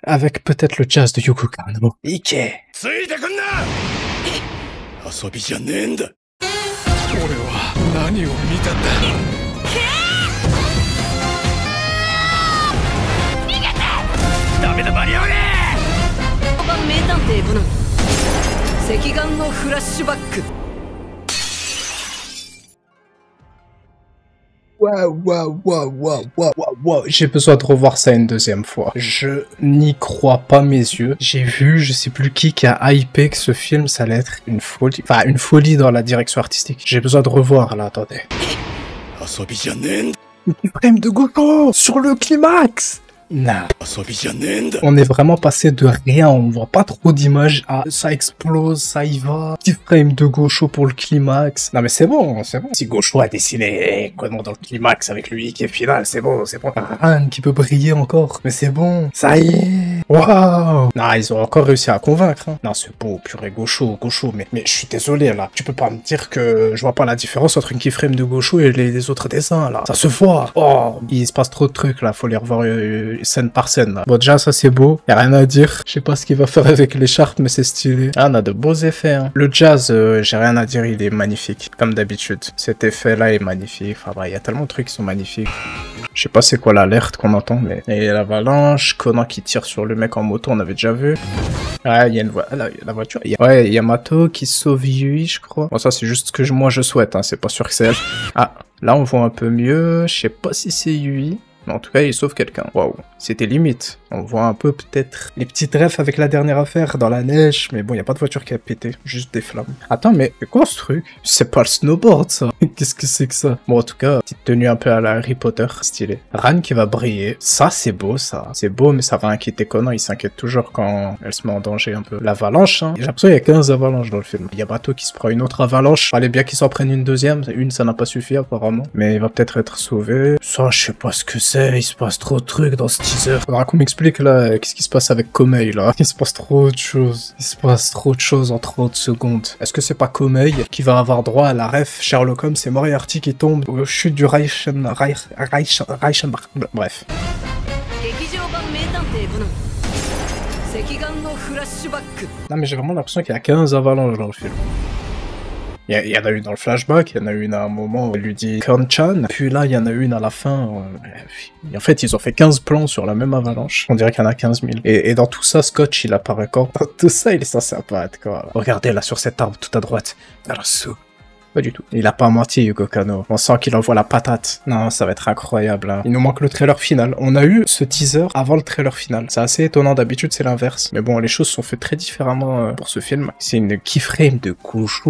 avec peut-être le jazz de Yoko Kanno. Ike. ついてくんな。遊びじゃねえんだ。俺は何を見たんだ。逃げて。ダメだマリオーネ。名探偵コナン赤眼のフラッシュバック。 Wow. J'ai besoin de revoir ça une deuxième fois. Je n'y crois pas mes yeux. J'ai vu, je sais plus qui a hypé que ce film, ça allait être une folie. Enfin, une folie dans la direction artistique. J'ai besoin de revoir, là, attendez. Frame de Goku sur le climax. Non. On est vraiment passé de rien, on voit pas trop d'images à ça explose, ça y va. Petit frame de Gosho pour le climax. Non mais c'est bon, c'est bon. Si Gosho a dessiné comment dans le climax avec lui qui est final, c'est bon, c'est bon. Rien qui peut briller encore, mais c'est bon. Ça y est. Waouh. Non, ils ont encore réussi à convaincre. Hein. Non, c'est beau, purée Gosho, mais je suis désolé là. Tu peux pas me dire que je vois pas la différence entre une keyframe de Gosho et les autres dessins là. Ça se voit. Oh, il se passe trop de trucs là, faut les revoir scène par scène là. Bon déjà ça c'est beau, y'a rien à dire. Je sais pas ce qu'il va faire avec l'écharpe mais c'est stylé. Ah, on a de beaux effets hein. Le jazz, j'ai rien à dire, il est magnifique. Comme d'habitude. Cet effet là est magnifique. Enfin bref, il y a tellement de trucs qui sont magnifiques. Je sais pas c'est quoi l'alerte qu'on entend mais... Et l'avalanche, Conan qui tire sur le mec en moto, on avait déjà vu. Ah, il y a une la voiture. Ouais, il y a Mato qui sauve Yui je crois. Bon ça c'est juste ce que moi je souhaite hein, c'est pas sûr que c'est elle. Ah, là on voit un peu mieux, je sais pas si c'est Yui. Mais en tout cas, il sauve quelqu'un. Waouh, c'était limite. On voit un peu peut-être les petites refs avec la dernière affaire dans la neige. Mais bon, il n'y a pas de voiture qui a pété, juste des flammes. Attends, mais c'est quoi ce truc? C'est pas le snowboard, ça. Qu'est-ce que c'est que ça? Bon, en tout cas, petite tenue un peu à la Harry Potter, stylé. Ran qui va briller. Ça, c'est beau, ça. C'est beau, mais ça va inquiéter Conan. Il s'inquiète toujours quand elle se met en danger un peu. L'avalanche, hein. J'ai l'impression qu'il y a 15 avalanches dans le film. Il y a Bateau qui se prend une autre avalanche. Fallait bien qu'il s'en prenne une deuxième. Une, ça n'a pas suffi, apparemment. Mais il va peut-être être sauvé. Ça, je sais pas ce que c'est. Il se passe trop de trucs dans ce teaser. Faudra qu'on m'explique là, qu'est-ce qui se passe avec Komei là. Il se passe trop de choses. Il se passe trop de choses en 30 secondes. Est-ce que c'est pas Komei qui va avoir droit à la ref Sherlock Holmes et Moriarty qui tombe au chute du Reichenbach. Bref. Non mais j'ai vraiment l'impression qu'il y a 15 avalanches dans le film. Il y en a une dans le flashback, il y en a une à un moment où elle lui dit Kon-chan, puis là il y en a une à la fin. En fait, ils ont fait 15 plans sur la même avalanche. On dirait qu'il y en a 15 000. Et dans tout ça, Scotch, il apparaît quand? Dans tout ça, il est censé apparaître quoi. Regardez là sur cet arbre tout à droite. Pas du tout. Il a pas menti, Yoko Kanno. On sent qu'il envoie la patate. Non, ça va être incroyable. Hein. Il nous manque le trailer final. On a eu ce teaser avant le trailer final. C'est assez étonnant. D'habitude, c'est l'inverse. Mais bon, les choses sont faites très différemment pour ce film. C'est une keyframe de couche.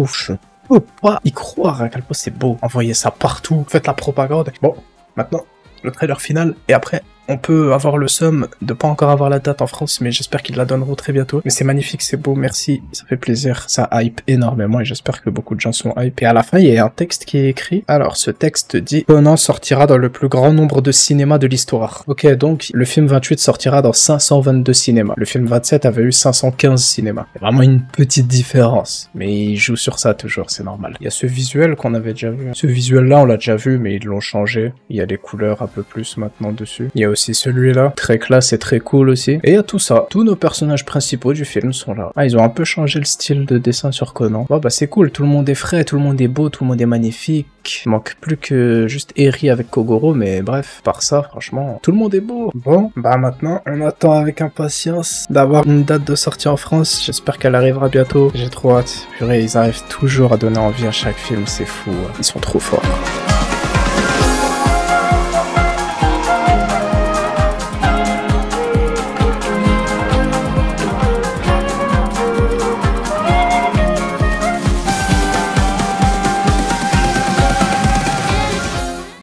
Oh, pas y croire à quel point c'est beau. Envoyez ça partout. Faites la propagande. Bon, maintenant, le trailer final. Et après... On peut avoir le somme de pas encore avoir la date en France, mais j'espère qu'ils la donneront très bientôt. Mais c'est magnifique, c'est beau, merci, ça fait plaisir, ça hype énormément et j'espère que beaucoup de gens sont hype. Et à la fin, il y a un texte qui est écrit. Alors, ce texte dit « Conan sortira dans le plus grand nombre de cinémas de l'histoire ». Ok, donc le film 28 sortira dans 522 cinémas. Le film 27 avait eu 515 cinémas. C'est vraiment une petite différence, mais ils jouent sur ça toujours, c'est normal. Il y a ce visuel qu'on avait déjà vu. Ce visuel-là, on l'a déjà vu, mais ils l'ont changé. Il y a des couleurs un peu plus maintenant dessus. Il y a aussi celui-là, très classe et très cool aussi. Et il y a tout ça. Tous nos personnages principaux du film sont là. Ah, ils ont un peu changé le style de dessin sur Conan. Bon, bah c'est cool, tout le monde est frais, tout le monde est beau, tout le monde est magnifique. Il manque plus que juste Eri avec Kogoro, mais bref, par ça, franchement, tout le monde est beau. Bon, bah maintenant, on attend avec impatience d'avoir une date de sortie en France. J'espère qu'elle arrivera bientôt. J'ai trop hâte. Purée, ils arrivent toujours à donner envie à chaque film, c'est fou. Ils sont trop forts.